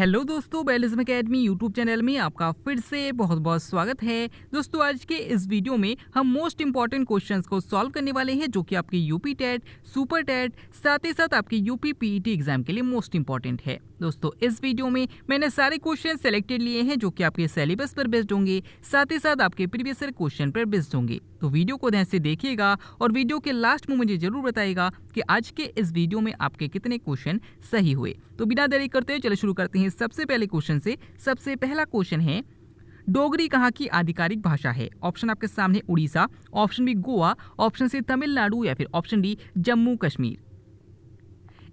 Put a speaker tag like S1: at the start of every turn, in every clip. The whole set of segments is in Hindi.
S1: हेलो दोस्तों, बैलिज्म एकेडमी यूट्यूब चैनल में आपका फिर से बहुत बहुत स्वागत है। दोस्तों, आज के इस वीडियो में हम मोस्ट इंपॉर्टेंट क्वेश्चंस को सॉल्व करने वाले हैं जो कि आपके यूपी टेट, सुपर टेट, साथ ही साथ आपके यूपी पीईटी एग्जाम के लिए मोस्ट इंपॉर्टेंट है। दोस्तों, इस वीडियो में मैंने सारे क्वेश्चन सेलेक्टेड लिए हैं जो कि आपके सिलेबस पर बेस्ड होंगे, साथ ही साथ आपके प्रीवियस ईयर क्वेश्चन पर बेस्ड होंगे। तो वीडियो को ध्यान से देखिएगा और वीडियो के लास्ट में मुझे जरूर बताइएगा कि आज के इस वीडियो में आपके कितने क्वेश्चन सही हुए। तो बिना देरी करते हुए चलो शुरू करते हैं सबसे पहले क्वेश्चन से। सबसे पहला क्वेश्चन है, डोगरी कहाँ की आधिकारिक भाषा है? ऑप्शन आपके सामने Orissa, option B Goa, option C Tamil Nadu या फिर ऑप्शन डी जम्मू कश्मीर।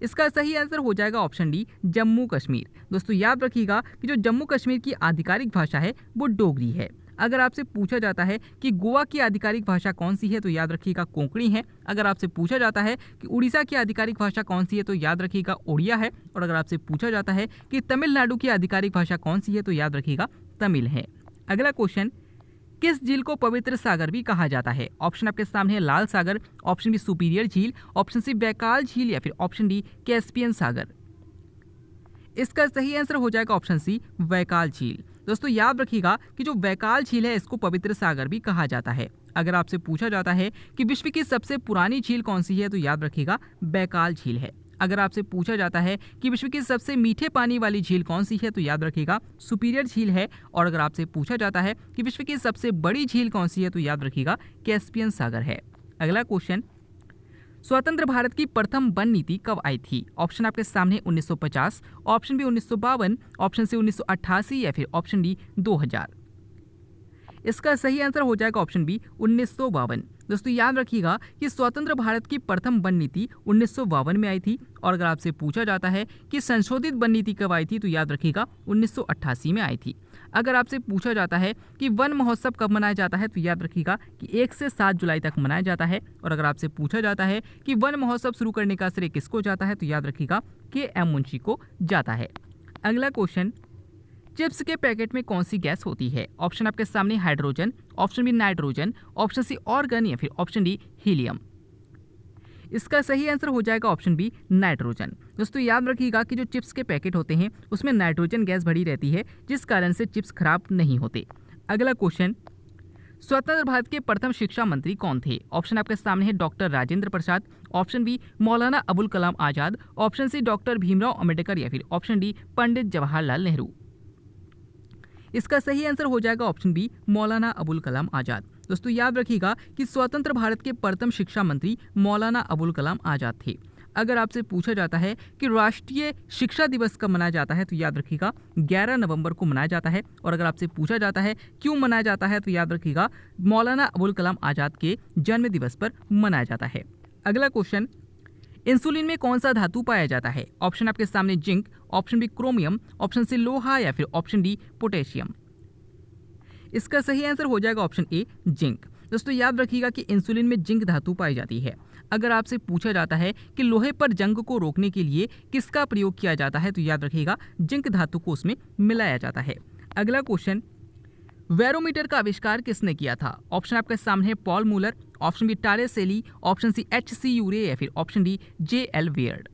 S1: इसका सही आंसर हो जाएगा ऑप्शन डी जम्मू कश्मीर। दोस्तों, याद रखिएगा कि जो जम्मू कश्मीर की आधिकारिक भाषा है वो डोगरी है। अगर आपसे पूछा जाता है कि गोवा की आधिकारिक भाषा कौन सी है तो याद रखिएगा कोंकणी है। अगर आपसे पूछा जाता है कि उड़ीसा की आधिकारिक भाषा कौन सी है तो याद रखिएगा ओडिया है। और अगर आपसे पूछा जाता है कि तमिलनाडु की आधिकारिक भाषा कौन सी है तो याद रखिएगा तमिल है। अगला क्वेश्चन, किस झील को पवित्र सागर भी कहा जाता है? ऑप्शन आपके सामने है लाल सागर, ऑप्शन बी सुपीरियर झील, ऑप्शन सी बैकाल झील या फिर ऑप्शन डी कैस्पियन सागर। इसका सही आंसर हो जाएगा ऑप्शन सी बैकाल झील। दोस्तों, याद रखिएगा कि जो बैकाल झील है इसको पवित्र सागर भी कहा जाता है। अगर आपसे पूछा जाता है कि विश्व की सबसे पुरानी झील कौन सी है तो याद रखिएगा बैकाल झील है। अगर आपसे पूछा जाता है कि विश्व की सबसे मीठे पानी वाली झील कौन सी है तो याद रखिएगा सुपीरियर झील है। और अगर आपसे पूछा जाता है कि विश्व की सबसे बड़ी झील कौन सी है तो याद रखिएगा कैस्पियन सागर है। अगला क्वेश्चन, स्वतंत्र भारत की प्रथम वन नीति कब आई थी? ऑप्शन आपके सामने 1950, ऑप्शन बी 1952, ऑप्शन सी 1988 या फिर ऑप्शन डी 2000। इसका सही आंसर हो जाएगा ऑप्शन बी 1952। दोस्तों, याद रखिएगा कि स्वतंत्र भारत की प्रथम वन नीति 1952 में आई थी। और अगर आपसे पूछा जाता है कि संशोधित वन नीति कब आई थी तो याद रखिएगा 1988 में आई थी। अगर आपसे पूछा जाता है कि वन महोत्सव कब मनाया जाता है तो याद रखिएगा कि 1 से 7 जुलाई तक मनाया जाता है। और अगर आपसे पूछा जाता है कि वन महोत्सव शुरू करने का श्रेय किसको जाता है तो याद रखिएगा के.एम. मुंशी को जाता है। अगला क्वेश्चन, चिप्स के पैकेट में कौन सी गैस होती है? ऑप्शन आपके सामने hydrogen, option B nitrogen, option C argon या फिर ऑप्शन डी हीलियम। इसका सही आंसर हो जाएगा ऑप्शन बी नाइट्रोजन। दोस्तों, याद रखिएगा कि जो चिप्स के पैकेट होते हैं उसमें नाइट्रोजन गैस भरी रहती है जिस कारण से चिप्स खराब नहीं होते। अगला क्वेश्चन, स्वतंत्र भारत के प्रथम शिक्षा मंत्री कौन थे? ऑप्शन आपके सामने है doctor Rajendra Prasad, option B Maulana Abul Kalam Azad, option C doctor Bhimrao Ambedkar या फिर ऑप्शन डी पंडित जवाहरलाल नेहरू। इसका सही आंसर हो जाएगा ऑप्शन बी मौलाना अबुल कलाम आजाद। दोस्तों, याद रखिएगा कि स्वतंत्र भारत के प्रथम शिक्षा मंत्री मौलाना अबुल कलाम आजाद थे। अगर आपसे पूछा जाता है कि राष्ट्रीय शिक्षा दिवस कब मनाया जाता है तो याद रखिएगा 11 नवंबर को मनाया जाता है। और अगर आपसे पूछा जाता है क्यों मनाया जाता है तो याद रखिएगा मौलाना अबुल कलाम आजाद के जन्म दिवस पर मनाया जाता है। अगला क्वेश्चन, इंसुलिन में कौन सा धातु पाया जाता है? ऑप्शन आपके सामने zinc, option B chromium, option C लोहा या फिर ऑप्शन डी पोटेशियम। इसका सही आंसर हो जाएगा ऑप्शन ए जिंक। दोस्तों, याद रखिएगा कि इंसुलिन में जिंक धातु पाई जाती है। अगर आपसे पूछा जाता है कि लोहे पर जंग को रोकने के लिए किसका प्रयोग किया जाता है तो याद रखिएगा जिंक धातु को उसमें मिलाया जाता है। अगला क्वेश्चन, बैरोमीटर का आविष्कार किसने किया था? ऑप्शन आपके सामने है पॉल मूलर, ऑप्शन बी टारे सेली, ऑप्शन सी H.C. यूरे या फिर ऑप्शन डी J.L. वियर्ड।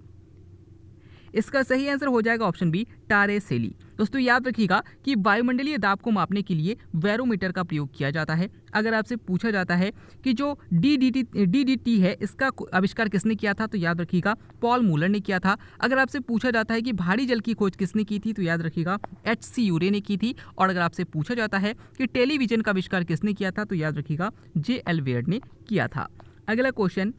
S1: इसका सही आंसर हो जाएगा ऑप्शन बी टारे सेली। दोस्तों, याद रखिएगा कि वायुमंडलीय दाब को मापने के लिए बैरोमीटर का प्रयोग किया जाता है। अगर आपसे पूछा जाता है कि जो DDT है इसका आविष्कार किसने किया था तो याद रखिएगा पॉल मूलर ने किया था। अगर आपसे पूछा जाता है कि भारी जल की खोज किसने की थी तो याद रखिएगा H.C. यूरे ने की थी। और अगर आपसे पूछा जाता है कि टेलीविजन का आविष्कार किसने किया था तो याद रखिएगा J.L. वियर्ड ने किया था। अगला क्वेश्चन,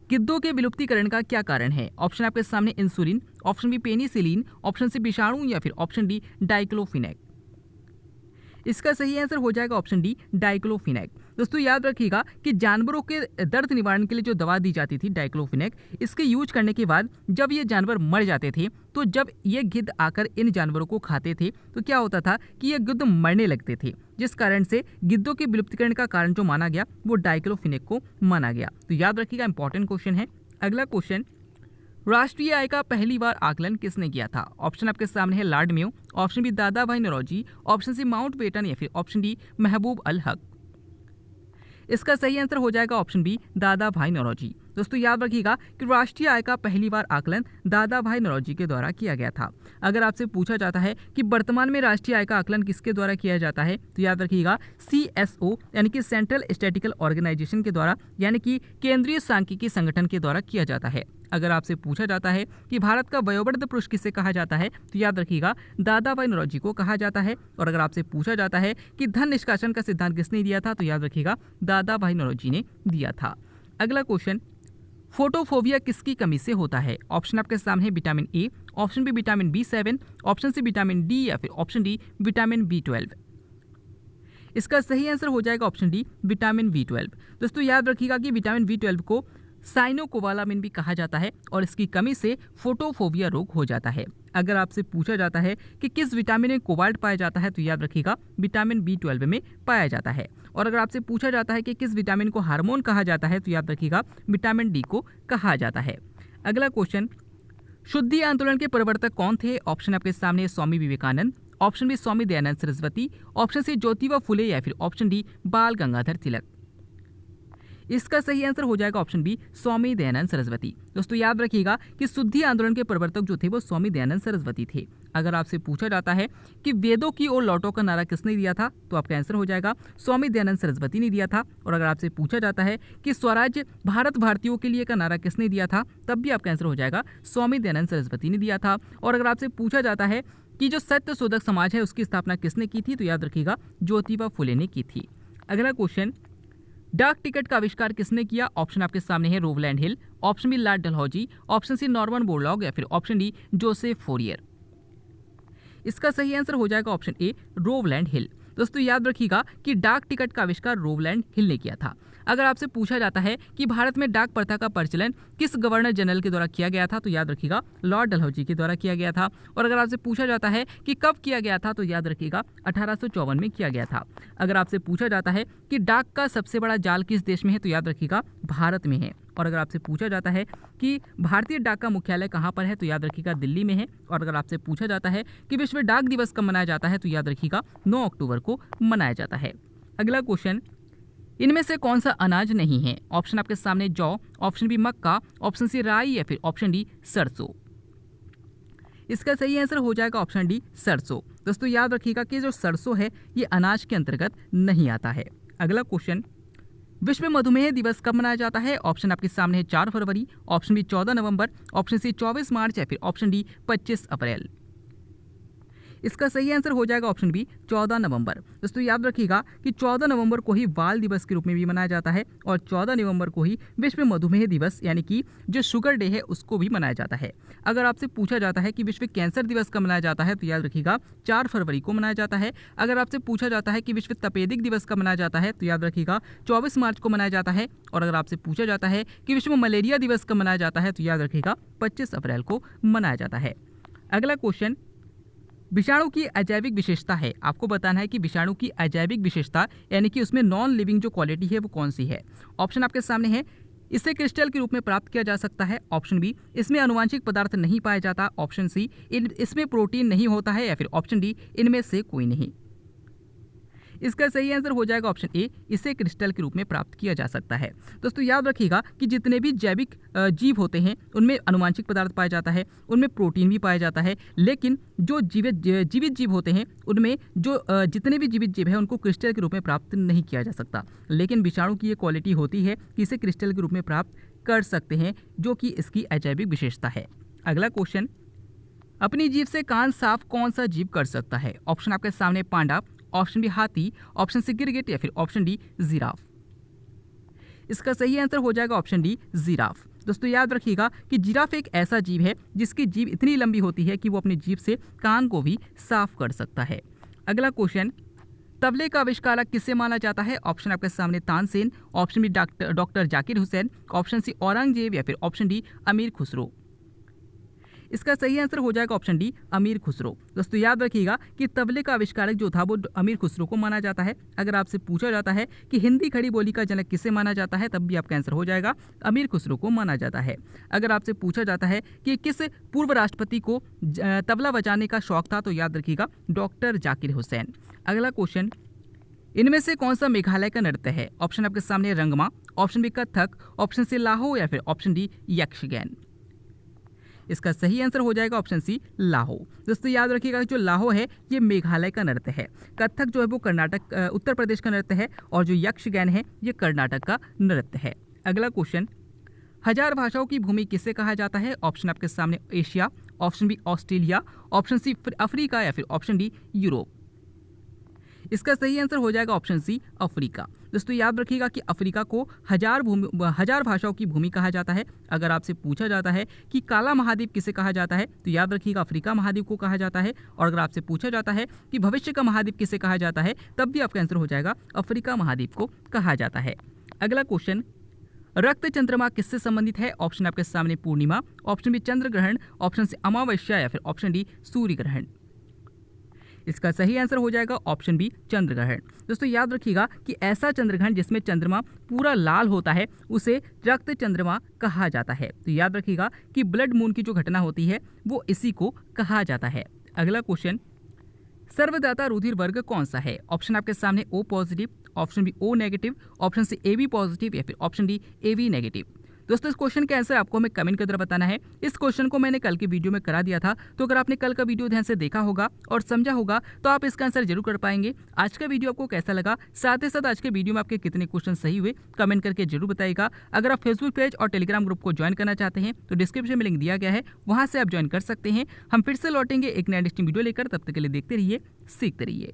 S1: गिद्धों के विलुप्तीकरण का क्या कारण है? ऑप्शन आपके सामने insulin, option B penicillin, option C विषाणु या फिर ऑप्शन डी डाइक्लोफिनेक। इसका सही आंसर हो जाएगा ऑप्शन डी डाइक्लोफिनेक। दोस्तों, याद रखिएगा कि जानवरों के दर्द निवारण के लिए जो दवा दी जाती थी डाइक्लोफिनेक, इसके यूज करने के बाद जब ये जानवर मर जाते थे तो जब ये गिद्ध आकर इन जानवरों को खाते थे तो क्या होता था कि ये गिद्ध मरने लगते थे, जिस कारण से गिद्धों के विलुप्तीकरण का कारण जो माना गया वो डाइक्लोफिनेक को माना गया। तो याद रखिएगा, इंपॉर्टेंट क्वेश्चन है। अगला क्वेश्चन, राष्ट्रीय आय का पहली बार आकलन किसने किया था? ऑप्शन आपके सामने है Lord Mayo, option B Dadabhai Naoroji, option C Mountbatten या फिर ऑप्शन डी महबूब अल हक। इसका सही आंसर हो जाएगा option B Dadabhai Naoroji. दोस्तों याद रखिएगा कि राष्ट्रीय आय का पहली बार आकलन दादा भाई नौरोजी के द्वारा किया गया था। अगर आपसे पूछा जाता है कि वर्तमान में राष्ट्रीय आय का आकलन किसके द्वारा किया जाता है, तो याद रखिएगा CSO यानी कि सेंट्रल स्टैटिस्टिकल ऑर्गेनाइजेशन के द्वारा, यानी कि केंद्रीय सांख्यिकी संगठन के द्वारा किया जाता है। अगर आपसे पूछा जाता है कि भारत का वयोवृद्ध पुरुष किसे कहा जाता है, तो याद रखिएगा दादा भाई नौरोजी को कहा जाता है। और अगर आपसे पूछा जाता है कि धन निष्कासन का सिद्धांत किसने दिया था, तो याद रखिएगा दादा भाई नौरोजी ने दिया था। अगला क्वेश्चन, फोटोफोबिया किसकी कमी से होता है? ऑप्शन आपके सामने है vitamin A, option B vitamin B7, option C vitamin D या फिर ऑप्शन डी विटामिन B12। इसका सही आंसर हो जाएगा ऑप्शन डी विटामिन B12। दोस्तों याद रखिएगा कि विटामिन B12 को साइनोकोबालामिन भी कहा जाता है और इसकी कमी से फोटोफोबिया रोग हो जाता है। अगर आपसे पूछा जाता है कि किस विटामिन में कोबाल्ट पाया जाता है, तो याद रखिएगा विटामिन B12 में पाया जाता है। और अगर आपसे पूछा जाता है कि किस विटामिन को हार्मोन कहा जाता है, तो याद रखिएगा विटामिन डी को कहा जाता है। अगला क्वेश्चन, शुद्धि आंदोलन के प्रवर्तक कौन थे? ऑप्शन आपके सामने Swami Vivekananda, option B Swami Dayanand Saraswati, option C Jyotiba Phule या फिर ऑप्शन डी बाल गंगाधर तिलक। इसका सही आंसर हो जाएगा ऑप्शन बी स्वामी दयानंद सरस्वती। दोस्तों याद रखिएगा कि शुद्धि आंदोलन के प्रवर्तक जो थे वो स्वामी दयानंद सरस्वती थे। अगर आपसे पूछा जाता है कि वेदों की ओर लौटो का नारा किसने दिया था, तो आपका आंसर हो जाएगा स्वामी दयानंद सरस्वती ने दिया था। और अगर आपसे पूछा जाता है कि स्वराज्य भारत भारतीयों के लिए का नारा किसने दिया था, तब भी आपका आंसर हो जाएगा स्वामी दयानंद सरस्वती ने दिया था। और अगर आपसे पूछा जाता है कि जो सत्य शोधक समाज है उसकी स्थापना किसने की थी, तो याद रखिएगा ज्योतिबा फुले ने की थी। अगला क्वेश्चन, डाक टिकट का आविष्कार किसने किया? ऑप्शन आपके सामने है Rowland Hill, option B lord Dalhousie, option C Norman Borlaug या फिर ऑप्शन डी जोसेफ फोरियर। इसका सही आंसर हो जाएगा ऑप्शन ए रोवलैंड हिल। दोस्तों याद रखिएगा कि डाक टिकट का आविष्कार रोवलैंड हिल ने किया था। अगर आपसे पूछा जाता है कि भारत में डाक प्रथा का प्रचलन किस गवर्नर जनरल के द्वारा किया गया था, तो याद रखिएगा लॉर्ड डलहौजी के द्वारा किया गया था। और अगर आपसे पूछा जाता है कि कब किया गया था, तो याद रखिएगा 1854 में किया गया था। अगर आपसे पूछा जाता है कि डाक का सबसे बड़ा जाल किस देश में है, तो याद रखिएगा भारत में है। और अगर आपसे पूछा जाता है कि भारतीय डाक का मुख्यालय कहाँ पर है, तो याद रखिएगा दिल्ली में है। और अगर आपसे पूछा जाता है कि विश्व डाक दिवस कब मनाया जाता है, तो याद रखिएगा 9 अक्टूबर को मनाया जाता है। अगला क्वेश्चन, इनमें से कौन सा अनाज नहीं है? ऑप्शन आपके सामने जौ, ऑप्शन बी मक्का, ऑप्शन सी राई या फिर ऑप्शन डी सरसों। इसका सही आंसर हो जाएगा ऑप्शन डी सरसों। दोस्तों याद रखिएगा कि जो सरसों है ये अनाज के अंतर्गत नहीं आता है। अगला क्वेश्चन, विश्व मधुमेह दिवस कब मनाया जाता है? ऑप्शन आपके सामने है 4 फरवरी, ऑप्शन बी 14 नवंबर, ऑप्शन सी 24 मार्च या फिर ऑप्शन डी 25 अप्रैल। इसका सही आंसर हो जाएगा ऑप्शन बी 14 नवंबर। दोस्तों याद रखिएगा कि 14 नवंबर को ही बाल दिवस के रूप में भी मनाया जाता है और 14 नवंबर को ही विश्व मधुमेह दिवस यानी कि जो शुगर डे है उसको भी मनाया जाता है। अगर आपसे पूछा जाता है कि विश्व कैंसर दिवस कब मनाया जाता है, तो याद रखिएगा 4 फरवरी को मनाया जाता है। अगर आपसे पूछा जाता है कि विश्व तपेदिक दिवस कब मनाया जाता है, तो याद रखिएगा 24 मार्च को मनाया जाता है। और अगर आपसे पूछा जाता है कि विश्व मलेरिया दिवस कब मनाया जाता है, तो याद रखिएगा 25 अप्रैल को मनाया जाता है। अगला क्वेश्चन, विषाणु की अजैविक विशेषता है। आपको बताना है कि विषाणु की अजैविक विशेषता यानी कि उसमें नॉन लिविंग जो क्वालिटी है वो कौन सी है। ऑप्शन आपके सामने है, इसे क्रिस्टल के रूप में प्राप्त किया जा सकता है, ऑप्शन बी इसमें अनुवांशिक पदार्थ नहीं पाया जाता, ऑप्शन सी इसमें प्रोटीन नहीं होता है या फिर ऑप्शन डी इनमें से कोई नहीं। इसका सही आंसर हो जाएगा ऑप्शन ए, इसे क्रिस्टल के रूप में प्राप्त किया जा सकता है। दोस्तों याद रखिएगा कि जितने भी जैविक जीव होते हैं उनमें अनुवांशिक पदार्थ पाया जाता है, उनमें प्रोटीन भी पाया जाता है, लेकिन जो जीवित जीव होते हैं उनमें जो जितने भी जीवित जीव हैं उनको क्रिस्टल के रूप में प्राप्त नहीं किया जा सकता। लेकिन विषाणु की ये क्वालिटी होती है कि इसे क्रिस्टल के रूप में प्राप्त कर सकते हैं, जो कि इसकी अजैविक विशेषता है। अगला क्वेश्चन, अपनी जीभ से कान साफ कौन सा जीव कर सकता है? ऑप्शन आपके सामने पांडा, ऑप्शन बी हाथी, ऑप्शन सी गिरगिट या फिर ऑप्शन डी जिराफ। इसका सही आंसर हो जाएगा ऑप्शन डी जिराफ। दोस्तों याद रखिएगा कि जिराफ एक ऐसा जीव है जिसकी जीभ इतनी लंबी होती है कि वो अपनी जीभ से कान को भी साफ कर सकता है। अगला क्वेश्चन, तबले का आविष्कारक किसे माना जाता है? ऑप्शन आपके सामने Tansen, option B doctor Zakir Hussain, option C Aurangzeb या फिर ऑप्शन डी अमीर खुसरो। इसका सही आंसर हो जाएगा ऑप्शन डी अमीर खुसरो। दोस्तों याद रखिएगा कि तबले का आविष्कारक जो था वो अमीर खुसरो को माना जाता है। अगर आपसे पूछा जाता है कि हिंदी खड़ी बोली का जनक किसे माना जाता है, तब भी आपका आंसर हो जाएगा अमीर खुसरो को माना जाता है। अगर आपसे पूछा जाता है कि किस पूर्व राष्ट्रपति को तबला बजाने का शौक था, तो याद रखिएगा डॉक्टर जाकिर हुसैन। अगला क्वेश्चन, इनमें से कौन सा मेघालय का नृत्य है? ऑप्शन आपके सामने Rangma, option B Kathak, option C Laho या फिर ऑप्शन डी यक्षगान। इसका सही आंसर हो जाएगा ऑप्शन सी लाहो। दोस्तों याद रखिएगा जो लाहो है ये मेघालय का नृत्य है, कथक जो है वो कर्नाटक उत्तर प्रदेश का नृत्य है और जो यक्षगान है ये कर्नाटक का नृत्य है। अगला क्वेश्चन, हजार भाषाओं की भूमि किसे कहा जाता है? ऑप्शन आपके सामने Asia, option B Australia, option C Africa या फिर ऑप्शन डी यूरोप। इसका सही आंसर हो जाएगा ऑप्शन सी अफ्रीका। दोस्तों याद रखिएगा कि अफ्रीका को हजार भाषाओं की भूमि कहा जाता है। अगर आपसे पूछा जाता है कि काला महाद्वीप किसे कहा जाता है तो याद रखिएगा अफ्रीका महाद्वीप को कहा जाता है, और अगर आपसे पूछा जाता है कि भविष्य का महाद्वीप किसे कहा जाता है तब भी आपका आंसर हो जाएगा अफ्रीका महाद्वीप को कहा जाता है। अगला क्वेश्चन, रक्त चंद्रमा किससे संबंधित है? ऑप्शन आपके सामने पूर्णिमा, ऑप्शन बी चंद्र ग्रहण, ऑप्शन सी अमावस्या या फिर ऑप्शन डी सूर्य ग्रहण। इसका सही आंसर हो जाएगा ऑप्शन बी चंद्र ग्रहण। दोस्तों याद रखिएगा कि ऐसा चंद्रग्रहण जिसमें चंद्रमा पूरा लाल होता है उसे रक्त चंद्रमा कहा जाता है। तो याद रखिएगा कि ब्लड मून की जो घटना होती है वो इसी को कहा जाता है। अगला क्वेश्चन, सर्वदाता रुधिर वर्ग कौन सा है? ऑप्शन आपके सामने O positive, option B O negative, option C A B positive या फिर option D A B negative. दोस्तों इस क्वेश्चन का आंसर आपको हमें कमेंट के अंदर बताना है। इस क्वेश्चन को मैंने कल की वीडियो में करा दिया था, तो अगर आपने कल का वीडियो ध्यान से देखा होगा और समझा होगा तो आप इसका आंसर जरूर कर पाएंगे। आज का वीडियो आपको कैसा लगा, साथ ही साथ आज के वीडियो में आपके कितने क्वेश्चन सही हुए, कमेंट करके जरूर बताइएगा। अगर आप फेसबुक पेज और टेलीग्राम ग्रुप को ज्वाइन करना चाहते हैं तो डिस्क्रिप्शन में लिंक दिया गया है, वहां से आप ज्वाइन कर सकते हैं। हम फिर से लौटेंगे एक नया इंटरेस्टिंग वीडियो लेकर, तब तक के लिए देखते रहिए, सीखते रहिए।